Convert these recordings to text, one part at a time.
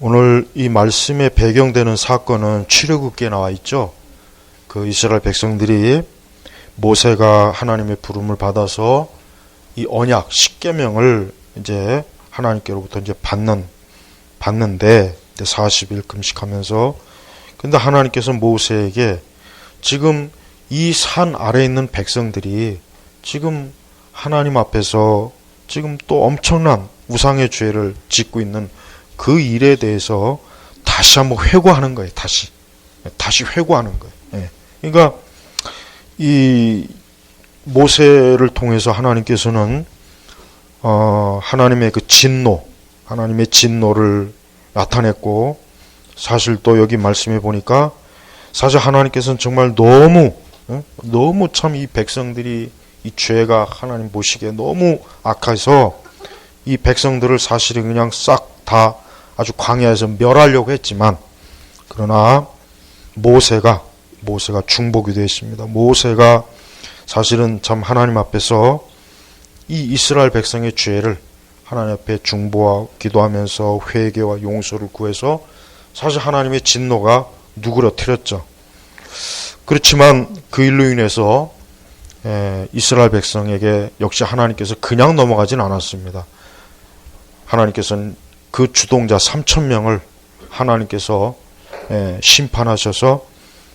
오늘 이 말씀에 배경되는 사건은 출애굽기에 나와 있죠. 그 이스라엘 백성들이 모세가 하나님의 부름을 받아서 이 언약 십계명을 이제 하나님께로부터 이제 받는데 40일 금식하면서, 근데 하나님께서 모세에게 지금 이 산 아래에 있는 백성들이 지금 하나님 앞에서 지금 또 엄청난 우상의 죄를 짓고 있는 그 일에 대해서 다시 한번 회고하는 거예요. 다시 회고하는 거예요. 예. 그러니까 이 모세를 통해서 하나님께서는 하나님의 그 하나님의 진노를 나타냈고, 사실 또 여기 말씀해 보니까 사실 하나님께서는 정말 너무 참 이 백성들이 이 죄가 하나님 보시기에 너무 악해서 이 백성들을 사실은 그냥 싹 다 아주 광야에서 멸하려고 했지만, 그러나 모세가 중보기도 했습니다. 모세가 사실은 참 하나님 앞에서 이 이스라엘 백성의 죄를 하나님 앞에 중보와 기도하면서 회개와 용서를 구해서 사실 하나님의 진노가 누그러뜨렸죠. 그렇지만 그 일로 인해서 이스라엘 백성에게 역시 하나님께서 그냥 넘어가진 않았습니다. 하나님께서는 그 주동자 3,000명을 하나님께서 심판하셔서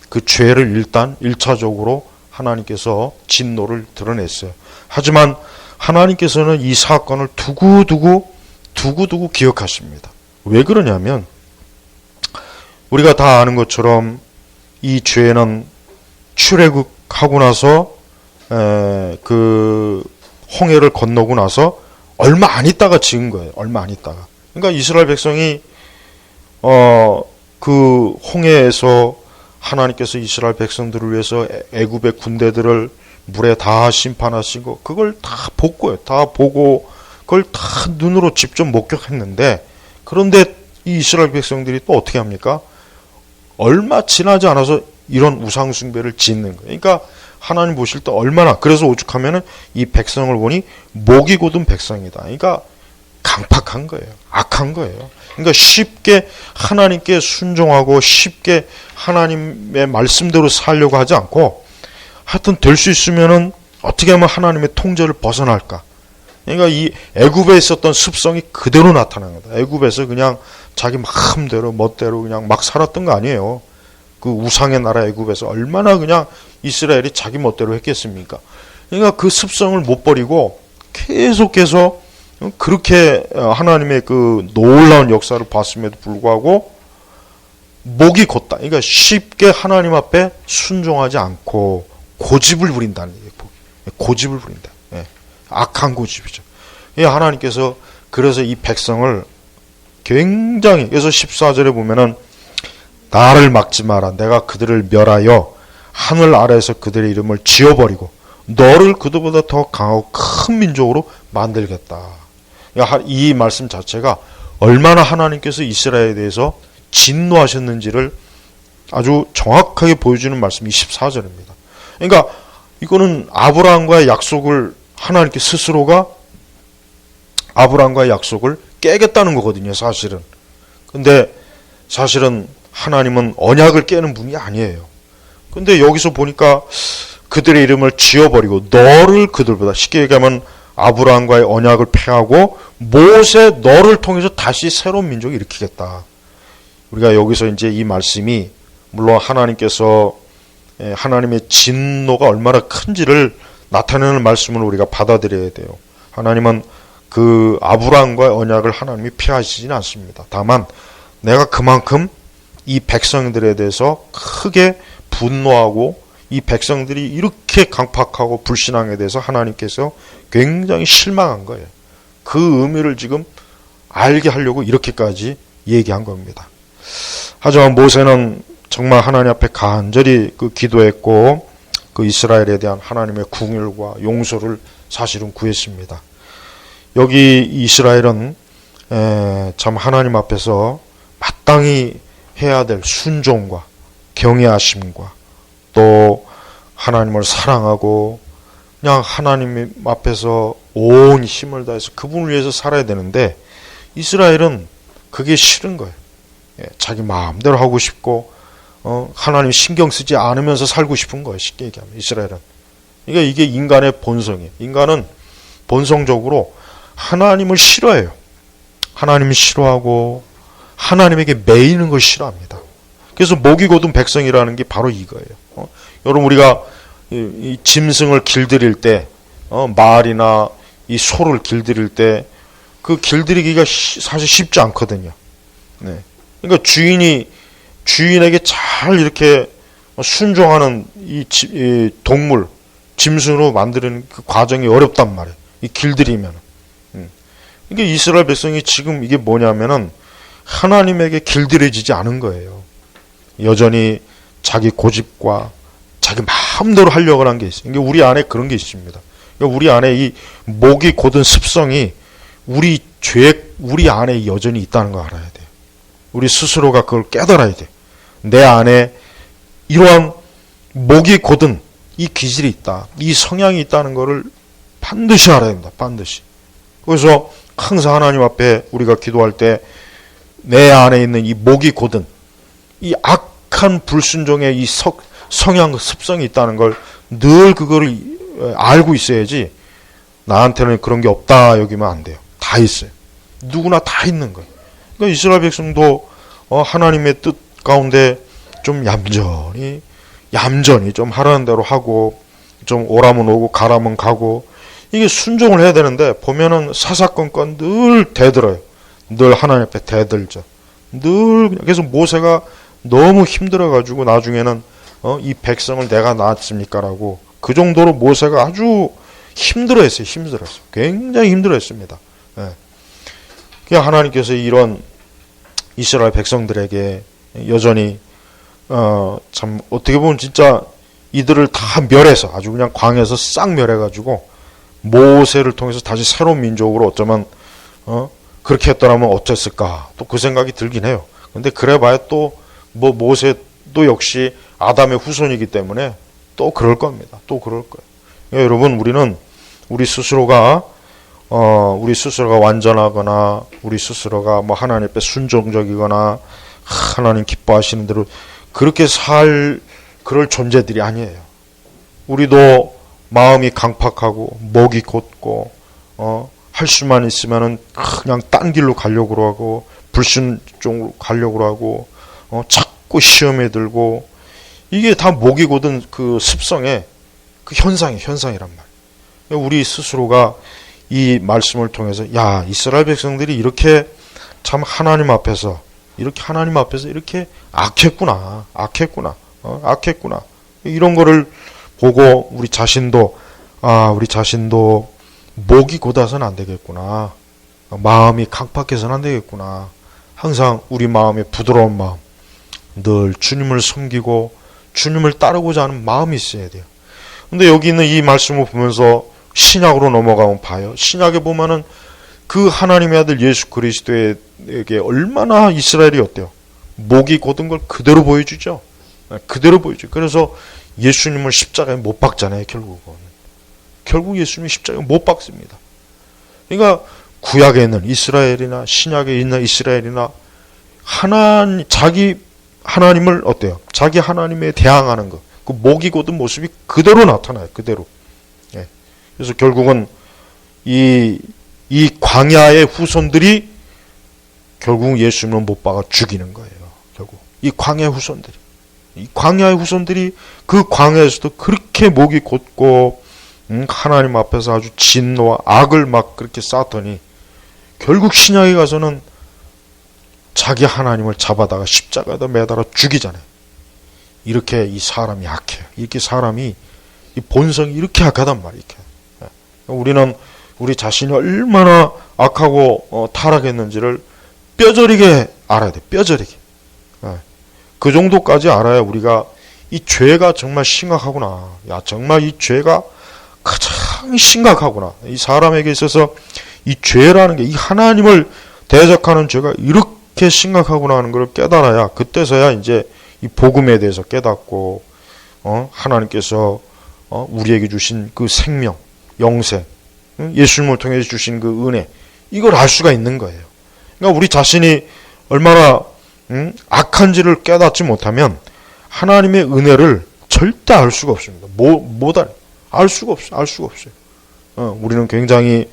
그 죄를 일단 1차적으로 하나님께서 진노를 드러냈어요. 하지만 하나님께서는 이 사건을 두고두고 기억하십니다. 왜 그러냐면, 우리가 다 아는 것처럼 이 죄는 출애굽하고 나서 그 홍해를 건너고 나서 얼마 안 있다가 지은 거예요. 얼마 안 있다가. 그러니까 이스라엘 백성이 그 홍해에서 하나님께서 이스라엘 백성들을 위해서 애굽의 군대들을 물에 다 심판하시고 그걸 다 보고요. 다 보고 그걸 다 눈으로 직접 목격했는데, 그런데 이 이스라엘 백성들이 또 어떻게 합니까? 얼마 지나지 않아서 이런 우상 숭배를 짓는 거예요. 그러니까 하나님 보실 때 얼마나, 그래서 오죽하면은 이 백성을 보니 목이 곧은 백성이다. 그러니까 강팍한 거예요. 악한 거예요. 그러니까 쉽게 하나님께 순종하고 쉽게 하나님의 말씀대로 살려고 하지 않고, 하여튼 될 수 있으면은 어떻게 하면 하나님의 통제를 벗어날까. 그러니까 이 애굽에 있었던 습성이 그대로 나타난 거다. 애굽에서 그냥 자기 마음대로 멋대로 그냥 막 살았던 거 아니에요. 그 우상의 나라 애굽에서 얼마나 그냥 이스라엘이 자기 멋대로 했겠습니까? 그러니까 그 습성을 못 버리고 계속해서 그렇게 하나님의 그 놀라운 역사를 봤음에도 불구하고 목이 곧다. 그러니까 쉽게 하나님 앞에 순종하지 않고 고집을 부린다는 얘기예요. 고집을 부린다. 예. 악한 고집이죠. 하나님께서 그래서 이 백성을 굉장히, 그래서 14절에 보면은 나를 막지 마라. 내가 그들을 멸하여 하늘 아래에서 그들의 이름을 지워버리고 너를 그들보다 더 강하고 큰 민족으로 만들겠다. 이 말씀 자체가 얼마나 하나님께서 이스라엘에 대해서 진노하셨는지를 아주 정확하게 보여주는 말씀이 14절입니다. 그러니까 이거는 아브라함과의 약속을 하나님께 스스로가 아브라함과의 약속을 깨겠다는 거거든요, 사실은. 근데 사실은 하나님은 언약을 깨는 분이 아니에요. 근데 여기서 보니까 그들의 이름을 지워버리고 너를 그들보다, 쉽게 얘기하면 아브라함과의 언약을 폐하고 모세 너를 통해서 다시 새로운 민족을 일으키겠다. 우리가 여기서 이제 이 말씀이 물론 하나님께서 하나님의 진노가 얼마나 큰지를 나타내는 말씀을 우리가 받아들여야 돼요. 하나님은 그 아브라함과의 언약을 하나님이 피하시지는 않습니다. 다만 내가 그만큼 이 백성들에 대해서 크게 분노하고 이 백성들이 이렇게 강팍하고 불신앙에 대해서 하나님께서 굉장히 실망한 거예요. 그 의미를 지금 알게 하려고 이렇게까지 얘기한 겁니다. 하지만 모세는 정말 하나님 앞에 간절히 그 기도했고 그 이스라엘에 대한 하나님의 궁율과 용서를 사실은 구했습니다. 여기 이스라엘은 참 하나님 앞에서 마땅히 해야 될 순종과 경외하심과 또 하나님을 사랑하고 그냥 하나님 앞에서 온 힘을 다해서 그분을 위해서 살아야 되는데 이스라엘은 그게 싫은 거예요. 자기 마음대로 하고 싶고 하나님 신경 쓰지 않으면서 살고 싶은 거예요. 쉽게 얘기하면 이스라엘은. 그러니까 이게 인간의 본성이에요. 인간은 본성적으로 하나님을 싫어해요. 하나님을 싫어하고 하나님에게 매이는 걸 싫어합니다. 그래서 목이 곧은 백성이라는 게 바로 이거예요. 여러분 우리가 이 짐승을 길들일 때 말이나 이 소를 길들일 때 그 길들이기가 사실 쉽지 않거든요. 네. 그러니까 주인에게 잘 이렇게 순종하는 이 동물, 짐승으로 만드는 그 과정이 어렵단 말이에요. 이 길들이면. 그러니까 이스라엘 백성이 지금 이게 뭐냐면은 하나님에게 길들여지지 않은 거예요. 여전히 자기 고집과 자기 마음대로 하려고 하는 게 있어요. 그러니까 우리 안에 그런 게 있습니다. 그러니까 우리 안에 이 목이 곧은 습성이 우리 안에 여전히 있다는 거 알아야 돼요. 우리 스스로가 그걸 깨달아야 돼요. 내 안에 이러한 목이 곧은 이 기질이 있다. 이 성향이 있다는 것을 반드시 알아야 됩니다. 반드시. 그래서 항상 하나님 앞에 우리가 기도할 때 내 안에 있는 이 목이 곧은 이 악한 불순종의 이 성향 습성이 있다는 걸 늘 그거를 알고 있어야지 나한테는 그런 게 없다 여기면 안 돼요. 다 있어요. 누구나 다 있는 거예요. 그러니까 이스라엘 백성도 하나님의 뜻 가운데 좀 얌전히 좀 하라는 대로 하고 좀 오라면 오고 가라면 가고 이게 순종을 해야 되는데 보면은 사사건건 늘 대들어요. 늘 하나님 앞에 대들죠. 늘 그래서 모세가 너무 힘들어가지고 나중에는 이 백성을 내가 낳았습니까라고 그 정도로 모세가 아주 힘들어했어요. 굉장히 힘들어했습니다. 예. 그냥 하나님께서 이런 이스라엘 백성들에게 여전히 참 어떻게 보면 진짜 이들을 다 멸해서 아주 그냥 광야에서 싹 멸해가지고 모세를 통해서 다시 새로운 민족으로 어쩌면 그렇게 했더라면 어땠을까 또 그 생각이 들긴 해요. 근데 그래봐야 또 뭐 모세도 역시 아담의 후손이기 때문에 또 그럴 겁니다. 또 그럴 거예요. 그러니까 여러분 우리 스스로가 완전하거나 우리 스스로가 뭐 하나님 앞에 순종적이거나 하나님 기뻐하시는 대로 그렇게 그럴 존재들이 아니에요. 우리도 마음이 강팍하고 목이 곧고 할 수만 있으면은 그냥 딴 길로 가려고 하고 불순종으로 가려고 하고 자꾸 시험에 들고 이게 다 목이 곧은 그 습성의 그 현상이란 말이에요. 우리 스스로가 이 말씀을 통해서 야 이스라엘 백성들이 이렇게 참 하나님 앞에서 이렇게 악했구나 이런 거를 보고 우리 자신도 목이 곧아서는 안 되겠구나. 마음이 강팍해서는 안 되겠구나. 항상 우리 마음에 부드러운 마음, 늘 주님을 섬기고 주님을 따르고자 하는 마음이 있어야 돼요. 근데 여기 있는 이 말씀을 보면서 신약으로 넘어가면 봐요. 신약에 보면은 그 하나님의 아들 예수 그리스도에게 얼마나 이스라엘이 어때요? 목이 곧은 걸 그대로 보여주죠. 그대로 보여줘요. 그래서 예수님을 십자가에 못 박잖아요. 결국 예수님이 십자가에 못 박습니다. 그러니까 구약에 있는 이스라엘이나 신약에 있는 이스라엘이나 자기 하나님을 어때요? 자기 하나님에 대항하는 것. 그 목이 곧은 모습이 그대로 나타나요. 그대로. 예. 그래서 결국은 이 광야의 후손들이 결국 예수님을 못 박아 죽이는 거예요. 결국 이 광야의 후손들이 그 광야에서도 그렇게 목이 곧고 하나님 앞에서 아주 진노와 악을 막 그렇게 쌓더니 결국 신약에 가서는 자기 하나님을 잡아다가 십자가에다 매달아 죽이잖아요. 이렇게 이 사람이 약해요. 이렇게 사람이 이 본성이 이렇게 악하단 말이에요. 우리는 우리 자신이 얼마나 악하고 타락했는지를 뼈저리게 알아야 돼. 뼈저리게. 그 정도까지 알아야 우리가 이 죄가 정말 심각하구나. 야 정말 이 죄가 가장 심각하구나. 이 사람에게 있어서 이 죄라는 게 이 하나님을 대적하는 죄가 이렇게 심각하구나 하는 걸 깨달아야 그때서야 이제 이 복음에 대해서 깨닫고 하나님께서 우리에게 주신 그 생명, 영생, 예수님을 통해 주신 그 은혜 이걸 알 수가 있는 거예요. 그러니까 우리 자신이 얼마나 악한지를 깨닫지 못하면 하나님의 은혜를 절대 알 수가 없습니다. 알 수가 없어요. 우리는 굉장히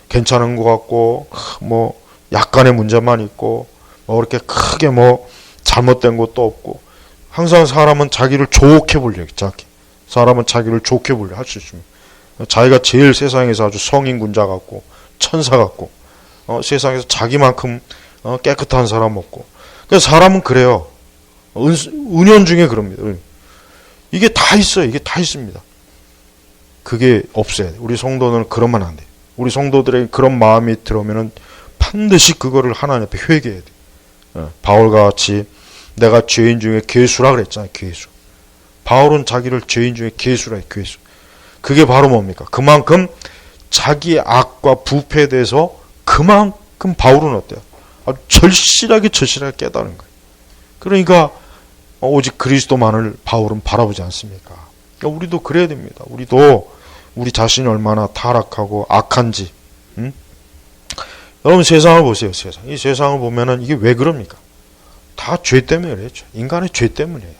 괜찮은 것 같고, 뭐, 약간의 문제만 있고, 뭐, 그렇게 크게 뭐, 잘못된 것도 없고, 항상 사람은 자기를 좋게 보려고, 사람은 자기를 좋게 보려 할 수 있습니다. 자기가 제일 세상에서 아주 성인군자 같고, 천사 같고, 세상에서 자기만큼 깨끗한 사람 없고, 그러니까 사람은 그래요. 은연중에 그럽니다. 이게 다 있어요. 이게 다 있습니다. 그게 없어야 돼. 우리 성도는 그러면 안 돼. 우리 성도들에게 그런 마음이 들어오면은 반드시 그거를 하나님 앞에 회개해야 돼. 바울과 같이 내가 죄인 중에 괴수라 그랬잖아요. 괴수. 바울은 자기를 죄인 중에 괴수라 해. 괴수. 그게 바로 뭡니까? 그만큼 자기의 악과 부패에 대해서 그만큼 바울은 어때요? 아주 절실하게 깨달은 거예요. 그러니까 오직 그리스도만을 바울은 바라보지 않습니까? 그러니까 우리도 그래야 됩니다. 우리도 우리 자신이 얼마나 타락하고 악한지. 여러분 세상을 보세요. 이 세상을 보면은 이게 왜 그럽니까? 다 죄 때문에 그랬죠. 인간의 죄 때문이에요.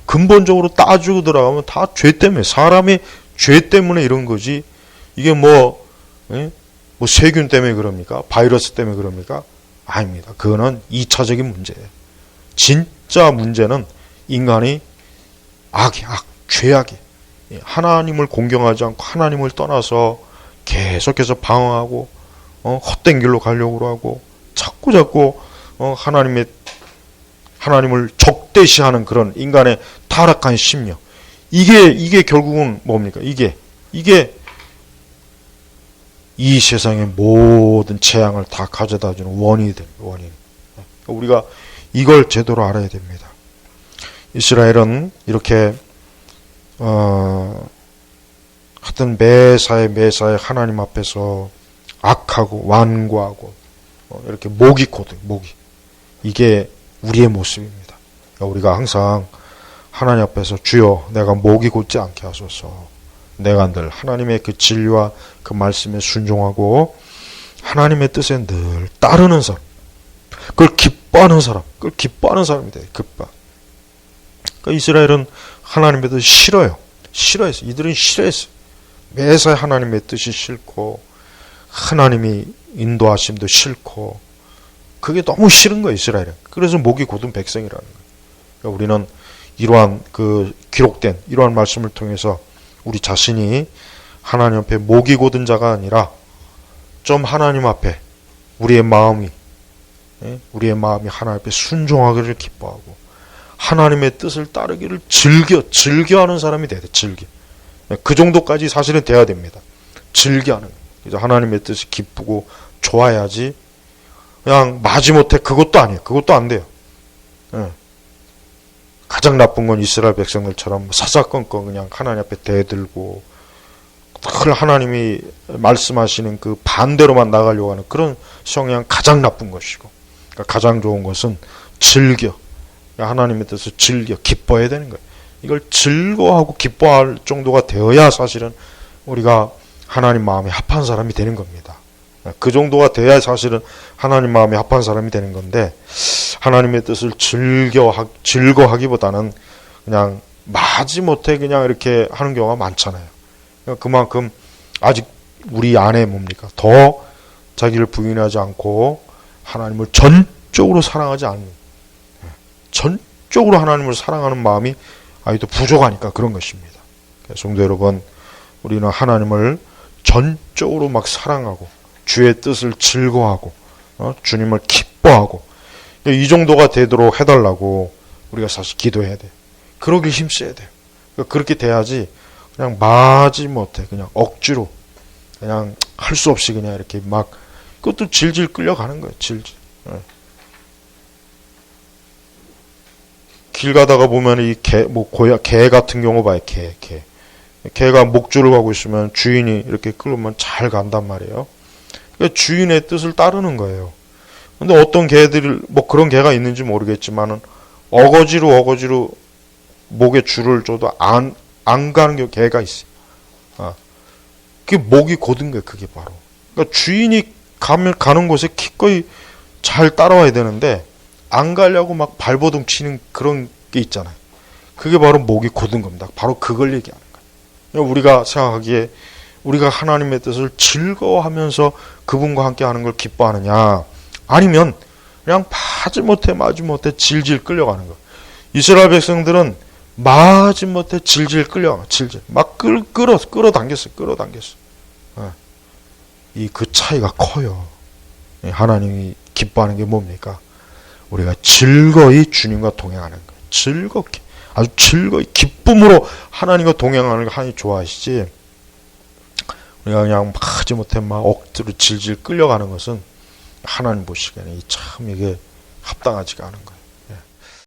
근본적으로 따지고 들어가면 다 죄 때문에, 사람의 죄 때문에 이런 거지. 이게 뭐 세균 때문에 그럽니까? 바이러스 때문에 그럽니까? 아닙니다. 그거는 2차적인 문제예요. 진짜 문제는 인간이 죄악이. 하나님을 공경하지 않고 하나님을 떠나서 계속해서 방황하고, 헛된 길로 가려고 하고, 자꾸, 하나님을 적대시하는 그런 인간의 타락한 심령. 이게 결국은 뭡니까? 이게 이 세상의 모든 재앙을 다 가져다 주는 원인이 됩니다. 원인. 우리가 이걸 제대로 알아야 됩니다. 이스라엘은 이렇게 하여튼 매사에 하나님 앞에서 악하고 완고하고 이렇게 목이 고든 목이. 이게 우리의 모습입니다. 우리가 항상 하나님 앞에서 주여 내가 목이 곧지 않게 하소서. 내가 늘 하나님의 그 진리와 그 말씀에 순종하고 하나님의 뜻에 늘 따르는 사람, 그걸 기뻐하는 사람이 돼요. 그러니까 이스라엘은 하나님의 뜻이 싫어했어요. 이들은 싫어했어요. 매사에 하나님의 뜻이 싫고 하나님이 인도하심도 싫고 그게 너무 싫은 거예요. 이스라엘은. 그래서 목이 곧은 백성이라는 거예요. 그러니까 우리는 이러한 기록된 이러한 말씀을 통해서 우리 자신이 하나님 앞에 목이 곧은 자가 아니라 좀 하나님 앞에 우리의 마음이 하나님 앞에 순종하기를 기뻐하고 하나님의 뜻을 따르기를 즐겨하는 사람이 돼야 돼. 그 정도까지 사실은 돼야 됩니다. 즐겨하는. 그래서 하나님의 뜻이 기쁘고 좋아야지. 그냥 마지못해 그것도 아니에요. 그것도 안 돼요. 가장 나쁜 건 이스라엘 백성들처럼 사사건건 그냥 하나님 앞에 대들고 하나님이 말씀하시는 그 반대로만 나가려고 하는 그런 성향 가장 나쁜 것이고, 그러니까 가장 좋은 것은 하나님의 뜻을 기뻐해야 되는 거예요. 이걸 즐거워하고 기뻐할 정도가 되어야 사실은 우리가 하나님 마음에 합한 사람이 되는 겁니다. 그 정도가 돼야 사실은 하나님 마음에 합한 사람이 되는 건데, 하나님의 뜻을 즐거워하기보다는 그냥 마지못해 그냥 이렇게 하는 경우가 많잖아요. 그만큼 아직 우리 안에 더 자기를 부인하지 않고 하나님을 전적으로 사랑하지 않는, 전적으로 하나님을 사랑하는 마음이 아직도 부족하니까 그런 것입니다. 성도 여러분, 우리는 하나님을 전적으로 사랑하고 주의 뜻을 즐거워하고 주님을 기뻐하고 이 정도가 되도록 해달라고 우리가 사실 기도해야 돼요. 그러길 힘써야 돼요. 그렇게 돼야지 그냥 마지못해 그냥 억지로 그냥 할 수 없이 그냥 이렇게 그것도 질질 끌려가는 거예요. 질질. 길 가다가 보면 이 개 같은 경우 봐요. 개가 목줄을 가고 있으면 주인이 이렇게 끌면 잘 간단 말이에요. 그러니까 주인의 뜻을 따르는 거예요. 근데 어떤 개들이 그런 개가 있는지 모르겠지만은 어거지로 목에 줄을 줘도 안 가는 개가 있어요. 그게 목이 곧은 거예요. 그게 바로. 그러니까 주인이 가는 곳에 기꺼이 잘 따라와야 되는데 안 가려고 막 발버둥 치는 그런 게 있잖아요. 그게 바로 목이 곧은 겁니다. 바로 그걸 얘기하는 거예요. 우리가 생각하기에 우리가 하나님의 뜻을 즐거워하면서 그분과 함께 하는 걸 기뻐하느냐, 아니면 그냥 마지못해 질질 끌려가는 거예요. 이스라엘 백성들은 마지못해 질질 끌려가는, 질질 막 끌어당겼어요. 이 그 차이가 커요. 하나님이 기뻐하는 게 뭡니까? 우리가 즐거이 주님과 동행하는 거예요. 즐겁게, 아주 즐거이 기쁨으로 하나님과 동행하는 거 하나님 좋아하시지, 우리가 그냥 마지못해 막 억지로 질질 끌려가는 것은 하나님 보시기에는 참 이게 합당하지가 않은 거예요.